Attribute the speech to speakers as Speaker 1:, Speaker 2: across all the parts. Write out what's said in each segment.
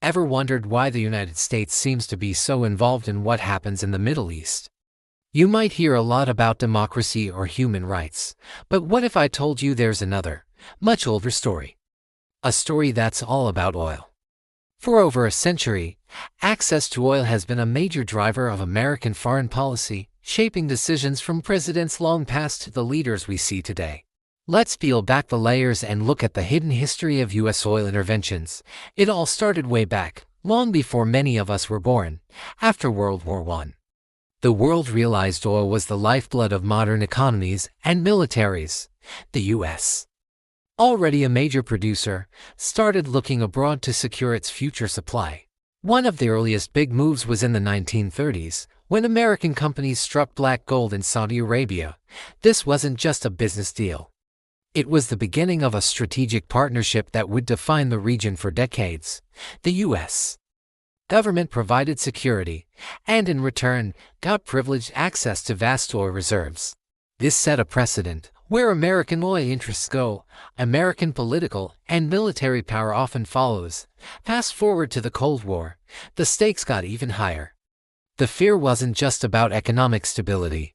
Speaker 1: Ever wondered why the United States seems to be so involved in what happens in the Middle East? You might hear a lot about democracy or human rights, but what if I told you there's another, much older story? A story that's all about oil. For over a century, access to oil has been a major driver of American foreign policy, shaping decisions from presidents long past to the leaders we see today. Let's peel back the layers and look at the hidden history of U.S. oil interventions. It all started way back, long before many of us were born, after World War I. The world realized oil was the lifeblood of modern economies and militaries. The U.S., already a major producer, started looking abroad to secure its future supply. One of the earliest big moves was in the 1930s, when American companies struck black gold in Saudi Arabia. This wasn't just a business deal. It was the beginning of a strategic partnership that would define the region for decades. The U.S. government provided security, and in return, got privileged access to vast oil reserves. This set a precedent. Where American oil interests go, American political and military power often follows. Fast forward to the Cold War, the stakes got even higher. The fear wasn't just about economic stability,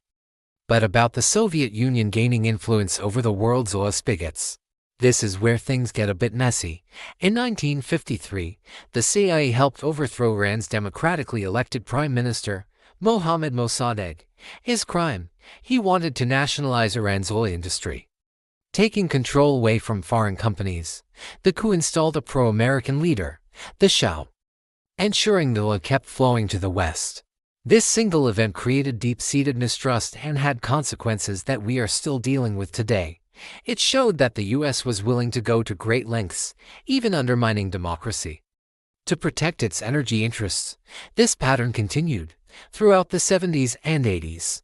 Speaker 1: but about the Soviet Union gaining influence over the world's oil spigots. This is where things get a bit messy. In 1953, the CIA helped overthrow Iran's democratically elected Prime Minister, Mohammad Mossadegh. His crime? He wanted to nationalize Iran's oil industry, taking control away from foreign companies. The coup installed a pro-American leader, the Shah, ensuring the oil kept flowing to the West. This single event created deep-seated mistrust and had consequences that we are still dealing with today. It showed that the U.S. was willing to go to great lengths, even undermining democracy, to protect its energy interests. This pattern continued throughout the 70s and 80s.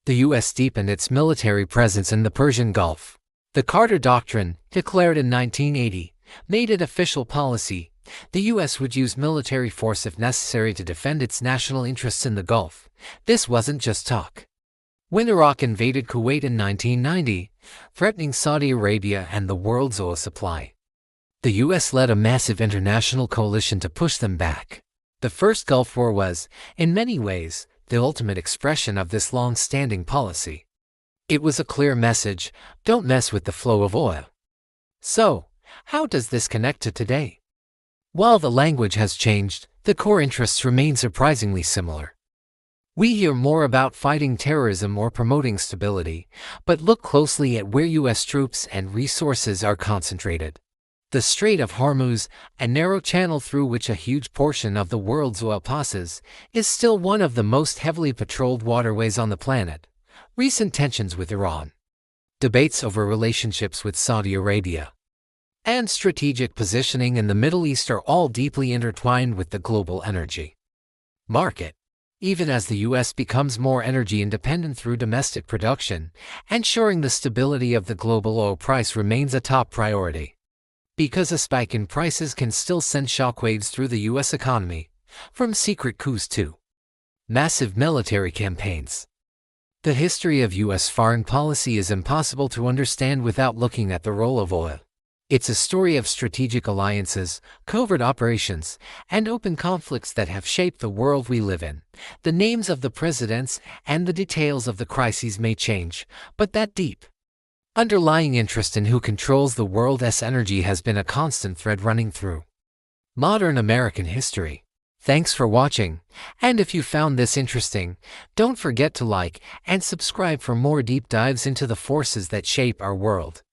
Speaker 1: The U.S. deepened its military presence in the Persian Gulf. The Carter Doctrine, declared in 1980, made it official policy. The U.S. would use military force if necessary to defend its national interests in the Gulf. This wasn't just talk. When Iraq invaded Kuwait in 1990, threatening Saudi Arabia and the world's oil supply, the U.S. led a massive international coalition to push them back. The First Gulf War was, in many ways, the ultimate expression of this long-standing policy. It was a clear message: don't mess with the flow of oil. So, how does this connect to today? While the language has changed, the core interests remain surprisingly similar. We hear more about fighting terrorism or promoting stability, but look closely at where U.S. troops and resources are concentrated. The Strait of Hormuz, a narrow channel through which a huge portion of the world's oil passes, is still one of the most heavily patrolled waterways on the planet. Recent tensions with Iran, debates over relationships with Saudi Arabia, and strategic positioning in the Middle East are all deeply intertwined with the global energy market. Even as the U.S. becomes more energy independent through domestic production, ensuring the stability of the global oil price remains a top priority. Because a spike in prices can still send shockwaves through the U.S. economy, from secret coups to massive military campaigns. The history of U.S. foreign policy is impossible to understand without looking at the role of oil. It's a story of strategic alliances, covert operations, and open conflicts that have shaped the world we live in. The names of the presidents and the details of the crises may change, but that deep, underlying interest in who controls the world's energy has been a constant thread running through modern American history. Thanks for watching, and if you found this interesting, don't forget to like and subscribe for more deep dives into the forces that shape our world.